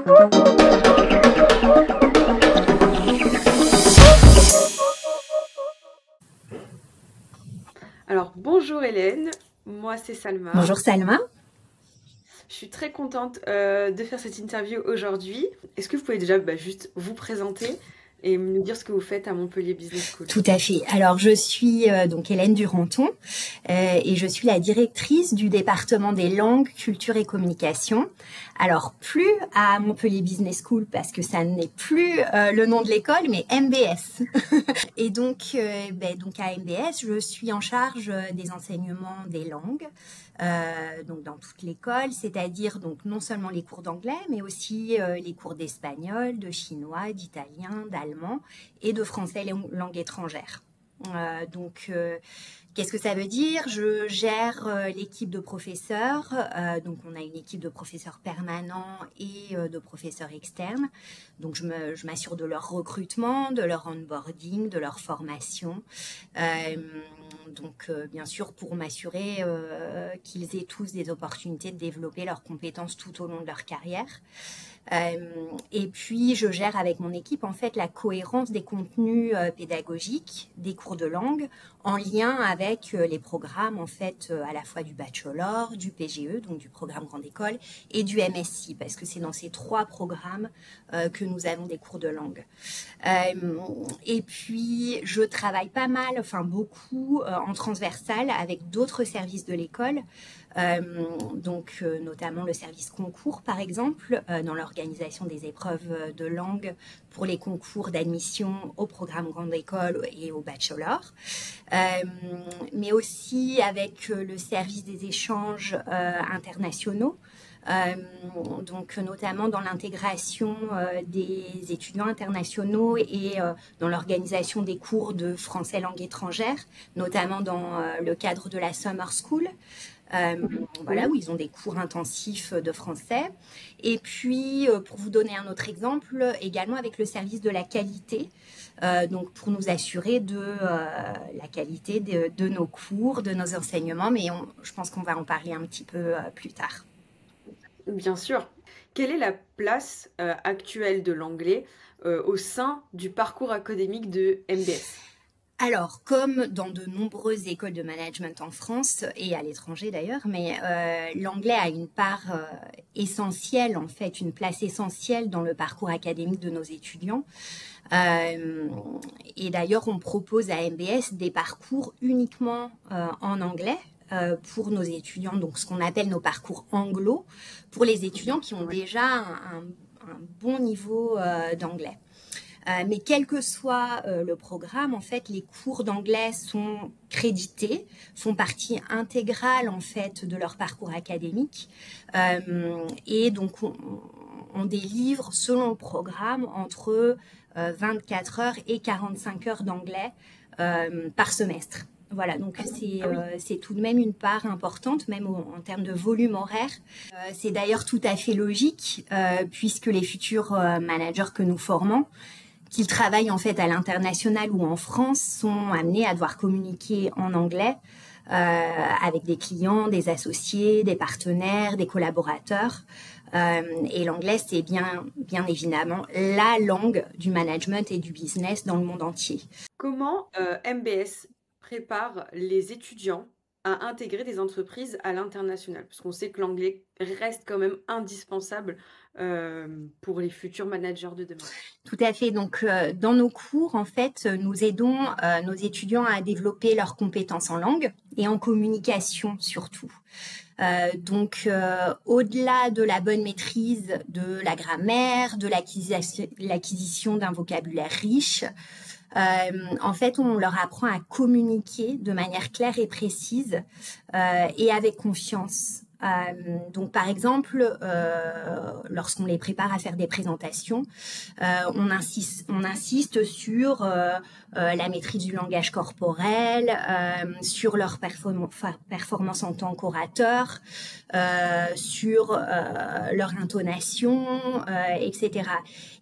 Alors, bonjour Hélène, moi c'est Salma. Bonjour Salma. Je suis très contente de faire cette interview aujourd'hui. Est-ce que vous pouvez déjà juste vous présenter et nous dire ce que vous faites à Montpellier Business School? Tout à fait. Alors je suis donc Hélène Duranton et je suis la directrice du département des langues, culture et communication. Alors plus à Montpellier Business School parce que ça n'est plus le nom de l'école mais MBS. Et donc à MBS je suis en charge des enseignements des langues. Donc dans toute l'école, c'est-à-dire donc non seulement les cours d'anglais, mais aussi les cours d'espagnol, de chinois, d'italien, d'allemand et de français langue étrangère. Qu'est-ce que ça veut dire? Je gère l'équipe de professeurs. Donc, on a une équipe de professeurs permanents et de professeurs externes. Donc, je m'assure de leur recrutement, de leur onboarding, de leur formation. Bien sûr, pour m'assurer qu'ils aient tous des opportunités de développer leurs compétences tout au long de leur carrière. Et puis, je gère avec mon équipe en fait la cohérence des contenus pédagogiques, des cours de langue, en lien avec les programmes en fait à la fois du bachelor, du PGE, donc du programme grande école, et du MSc, parce que c'est dans ces trois programmes que nous avons des cours de langue. Et puis, je travaille pas mal, enfin beaucoup, en transversal avec d'autres services de l'école. Notamment le service concours par exemple dans l'organisation des épreuves de langue pour les concours d'admission au programme grande école et au bachelor, mais aussi avec le service des échanges internationaux. Notamment dans l'intégration des étudiants internationaux et dans l'organisation des cours de français langue étrangère, notamment dans le cadre de la Summer School. Où ils ont des cours intensifs de français. Et puis, pour vous donner un autre exemple, également avec le service de la qualité, pour nous assurer de la qualité de nos cours, de nos enseignements, mais je pense qu'on va en parler un petit peu plus tard. Bien sûr. Quelle est la place actuelle de l'anglais au sein du parcours académique de MBS? Alors, comme dans de nombreuses écoles de management en France et à l'étranger d'ailleurs, mais l'anglais a une part essentielle, en fait, une place essentielle dans le parcours académique de nos étudiants. Et d'ailleurs, on propose à MBS des parcours uniquement en anglais pour nos étudiants, donc ce qu'on appelle nos parcours anglo, pour les étudiants qui ont déjà un bon niveau d'anglais. Mais quel que soit le programme, en fait, les cours d'anglais sont crédités, font partie intégrale en fait de leur parcours académique, et donc on délivre selon le programme entre 24 heures et 45 heures d'anglais par semestre. Voilà, donc c'est tout de même une part importante, même en termes de volume horaire. C'est d'ailleurs tout à fait logique, puisque les futurs managers que nous formons, qu'ils travaillent en fait à l'international ou en France, sont amenés à devoir communiquer en anglais avec des clients, des associés, des partenaires, des collaborateurs. Et l'anglais, c'est bien évidemment la langue du management et du business dans le monde entier. Comment MBS prépare les étudiants à intégrer des entreprises à l'international? Parce qu'on sait que l'anglais reste quand même indispensable pour les futurs managers de demain. Tout à fait. Donc, dans nos cours, en fait, nous aidons nos étudiants à développer leurs compétences en langue et en communication surtout. Au-delà de la bonne maîtrise de la grammaire, de l'acquisition d'un vocabulaire riche, en fait, on leur apprend à communiquer de manière claire et précise et avec confiance. Par exemple, lorsqu'on les prépare à faire des présentations, on insiste sur la maîtrise du langage corporel, sur leur performance en tant qu'orateur, sur leur intonation, etc.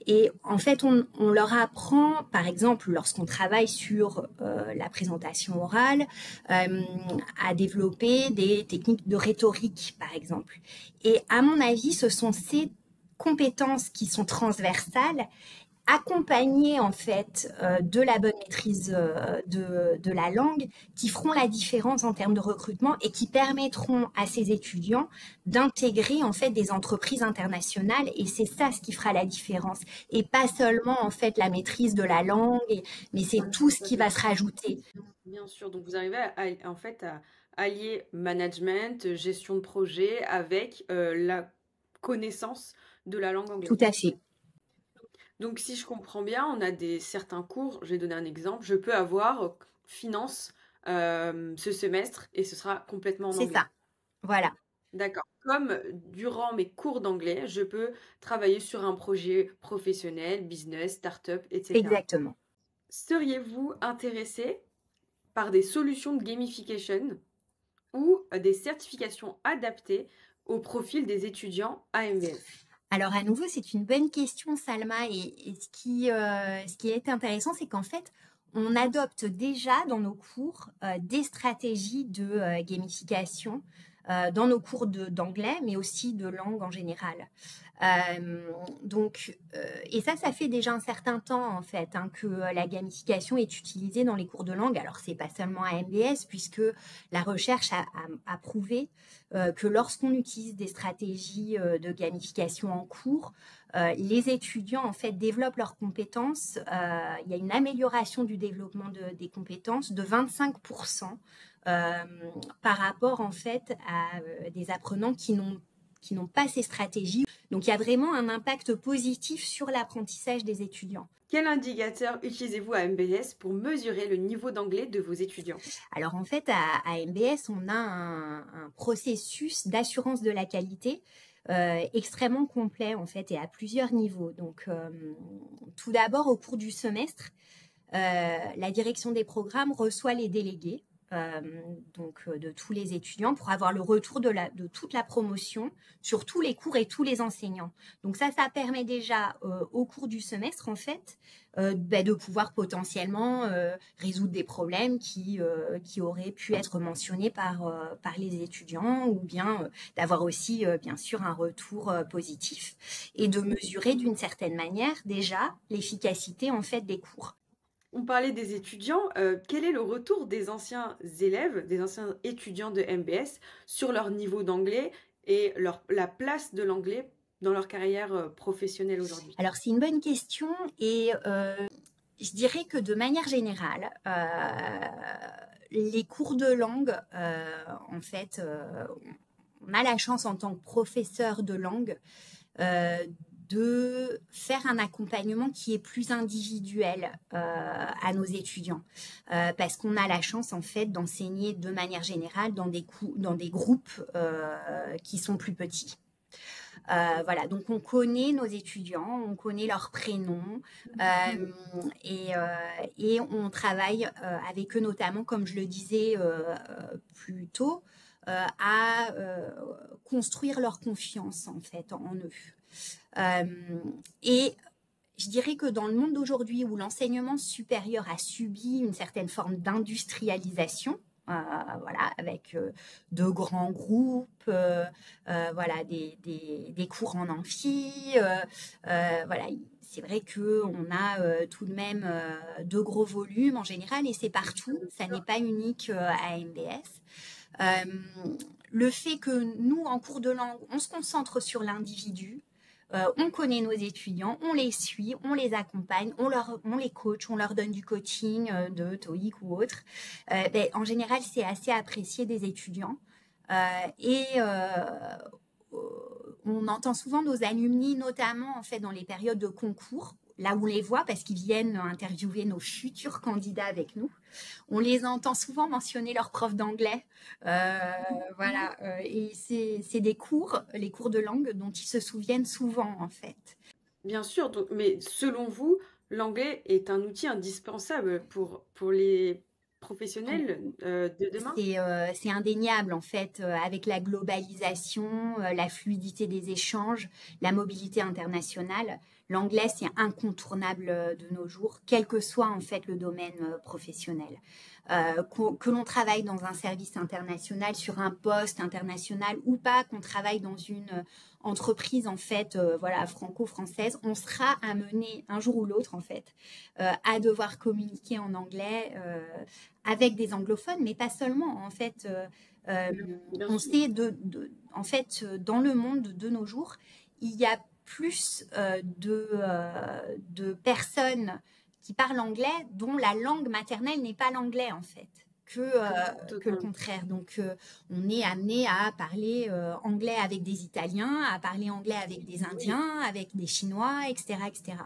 Et en fait, on leur apprend, par exemple, lorsqu'on travaille sur la présentation orale, à développer des techniques de rhétorique, par exemple. Et à mon avis, ce sont ces compétences qui sont transversales, accompagnées en fait de la bonne maîtrise de la langue, qui feront la différence en termes de recrutement et qui permettront à ces étudiants d'intégrer en fait des entreprises internationales. Et c'est ça ce qui fera la différence, et pas seulement en fait la maîtrise de la langue, mais c'est tout ce qui va se rajouter. Bien sûr, donc vous arrivez en fait à allier management, gestion de projet avec la connaissance de la langue Tout anglaise. à fait. Donc si je comprends bien, on a certains cours, je vais donner un exemple, je peux avoir finance ce semestre et ce sera complètement en C'est anglais. ça. Voilà. D'accord. Comme durant mes cours d'anglais, je peux travailler sur un projet professionnel, business, start-up, etc. Exactement. Seriez-vous intéressé par des solutions de gamification ou des certifications adaptées au profil des étudiants à MBS? Alors à nouveau, c'est une bonne question, Salma. Et ce qui est intéressant, c'est qu'en fait, on adopte déjà dans nos cours des stratégies de gamification dans nos cours d'anglais, mais aussi de langue en général. Et ça fait déjà un certain temps en fait que la gamification est utilisée dans les cours de langue. Alors c'est pas seulement à MBS, puisque la recherche a prouvé que lorsqu'on utilise des stratégies de gamification en cours, les étudiants en fait développent leurs compétences. Il y a une amélioration du développement des compétences de 25% par rapport en fait à des apprenants qui n'ont pas ces stratégies. Donc il y a vraiment un impact positif sur l'apprentissage des étudiants. Quel indicateur utilisez-vous à MBS pour mesurer le niveau d'anglais de vos étudiants? Alors en fait, à MBS, on a un processus d'assurance de la qualité extrêmement complet en fait, et à plusieurs niveaux. Donc tout d'abord, au cours du semestre, la direction des programmes reçoit les délégués de tous les étudiants pour avoir le retour de toute la promotion sur tous les cours et tous les enseignants. Donc ça permet déjà au cours du semestre en fait de pouvoir potentiellement résoudre des problèmes qui auraient pu être mentionnés par les étudiants, ou bien d'avoir aussi bien sûr un retour positif, et de mesurer d'une certaine manière déjà l'efficacité en fait des cours. On parlait des étudiants. Quel est le retour des anciens élèves, des anciens étudiants de MBS sur leur niveau d'anglais et la place de l'anglais dans leur carrière professionnelle aujourd'hui? Alors, c'est une bonne question, et je dirais que de manière générale, les cours de langue, en fait, on a la chance en tant que professeur de langue de faire un accompagnement qui est plus individuel à nos étudiants, parce qu'on a la chance en fait d'enseigner de manière générale dans des groupes qui sont plus petits. Voilà, donc on connaît nos étudiants, on connaît leurs prénoms, et on travaille avec eux, notamment, comme je le disais plus tôt, à construire leur confiance en fait en eux. Et je dirais que dans le monde d'aujourd'hui, où l'enseignement supérieur a subi une certaine forme d'industrialisation, voilà, avec de grands groupes, voilà, des cours en amphi, voilà, c'est vrai qu'on a tout de même de gros volumes en général, et c'est partout, ça n'est pas unique à MBS. Le fait que nous, en cours de langue, on se concentre sur l'individu, on connaît nos étudiants, on les suit, on les accompagne, on les coach, on leur donne du coaching de TOEIC ou autre. En général, c'est assez apprécié des étudiants. On entend souvent nos alumni, notamment en fait dans les périodes de concours, là où on les voit parce qu'ils viennent interviewer nos futurs candidats avec nous. On les entend souvent mentionner leurs profs d'anglais. Voilà, et c'est des cours, les cours de langue, dont ils se souviennent souvent en fait. Bien sûr, mais selon vous, l'anglais est un outil indispensable pour les professionnels de demain? C'est indéniable en fait, avec la globalisation, la fluidité des échanges, la mobilité internationale. L'anglais, c'est incontournable de nos jours, quel que soit en fait le domaine professionnel. que l'on travaille dans un service international, sur un poste international ou pas, qu'on travaille dans une entreprise en fait, voilà, franco-française, on sera amené un jour ou l'autre en fait à devoir communiquer en anglais avec des anglophones, mais pas seulement. En fait, Bien on sûr. sait en fait, dans le monde de nos jours, il y a plus de personnes qui parlent anglais dont la langue maternelle n'est pas l'anglais en fait. Que le Totalement. contraire. Donc, on est amené à parler anglais avec des Italiens, à parler anglais avec des Oui, Indiens, avec des Chinois, etc., etc.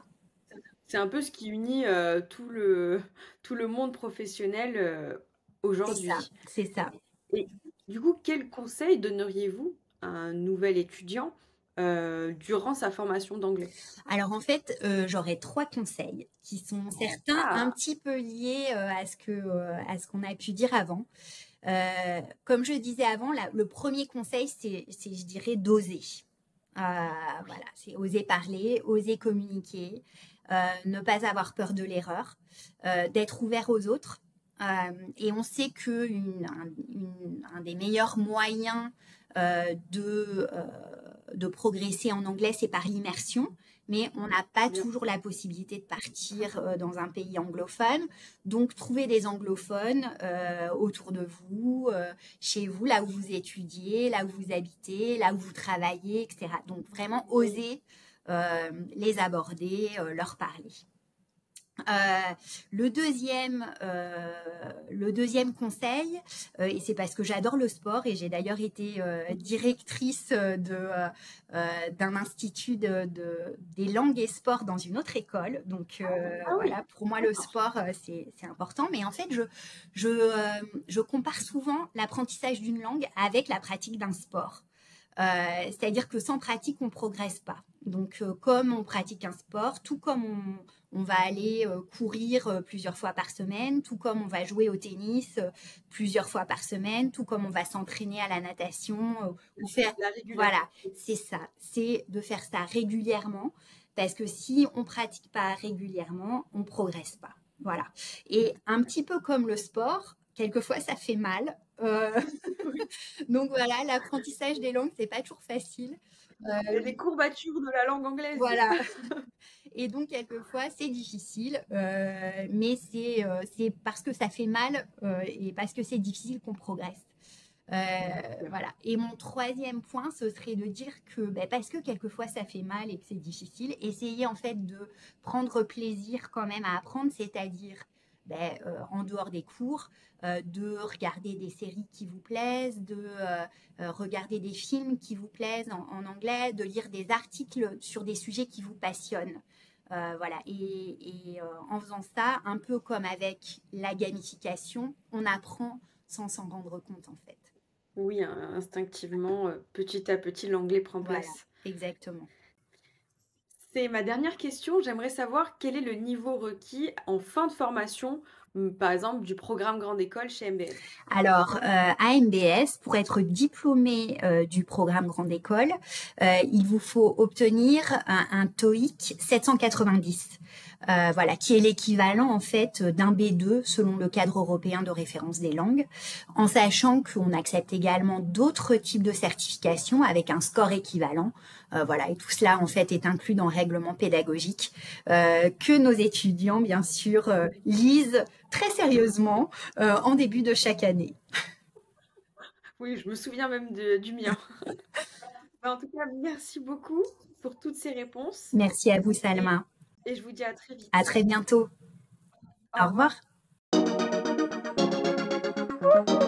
c'est un peu ce qui unit tout le monde professionnel C'est ça, aujourd'hui. c'est ça. Et du coup, quel conseil donneriez-vous à un nouvel étudiant durant sa formation d'anglais? Alors en fait, j'aurais 3 conseils qui sont certains un Ah, petit peu liés à ce qu'on a pu dire avant. Comme je disais avant, le premier conseil, c'est, je dirais, d'oser. Voilà, c'est oser parler, oser communiquer, ne pas avoir peur de l'erreur, d'être ouvert aux autres. Et on sait que un des meilleurs moyens de progresser en anglais, c'est par l'immersion. Mais on n'a pas bien. toujours la possibilité de partir dans un pays anglophone. Donc, trouver des anglophones autour de vous, chez vous, là où vous étudiez, là où vous habitez, là où vous travaillez, etc. Donc, vraiment Oui. oser les aborder, leur parler. Euh, le deuxième conseil, et c'est parce que j'adore le sport et j'ai d'ailleurs été directrice d'un institut des langues et sports dans une autre école. Donc Ah oui, voilà, pour moi le d'accord. sport c'est important. Mais en fait je compare souvent l'apprentissage d'une langue avec la pratique d'un sport. C'est-à-dire que sans pratique, on progresse pas. Donc, comme on pratique un sport, tout comme on va aller courir plusieurs fois par semaine, tout comme on va jouer au tennis plusieurs fois par semaine, tout comme on va s'entraîner à la natation ou faire, La régularité. voilà, c'est ça, c'est de faire ça régulièrement, parce que si on pratique pas régulièrement, on progresse pas. Voilà. Et un petit peu comme le sport, quelquefois ça fait mal. Oui. Donc voilà, l'apprentissage des langues, c'est pas toujours facile. Les courbatures de la langue anglaise. Voilà. Et donc quelquefois c'est difficile, mais c'est parce que ça fait mal et parce que c'est difficile qu'on progresse. Voilà. Et mon troisième point, ce serait de dire que parce que quelquefois ça fait mal et que c'est difficile, essayer en fait de prendre plaisir quand même à apprendre, c'est-à-dire en dehors des cours, de regarder des séries qui vous plaisent, de regarder des films qui vous plaisent en anglais, de lire des articles sur des sujets qui vous passionnent. Voilà. Et en faisant ça, un peu comme avec la gamification, on apprend sans s'en rendre compte en fait. Oui, instinctivement, petit à petit, l'anglais prend Voilà, place. exactement. C'est ma dernière question. J'aimerais savoir quel est le niveau requis en fin de formation, par exemple du programme grande école chez MBS? Alors, à MBS, pour être diplômé du programme Grande École, il vous faut obtenir un TOEIC 790. Voilà, qui est l'équivalent en fait d'un B2 selon le cadre européen de référence des langues, en sachant qu'on accepte également d'autres types de certifications avec un score équivalent. Voilà, et tout cela en fait est inclus dans le règlement pédagogique que nos étudiants bien sûr lisent très sérieusement en début de chaque année. Oui, je me souviens même du mien. Bah, en tout cas, merci beaucoup pour toutes ces réponses Merci à vous, et Salma. et je vous dis à très À vite. très bientôt. Au Au revoir. revoir.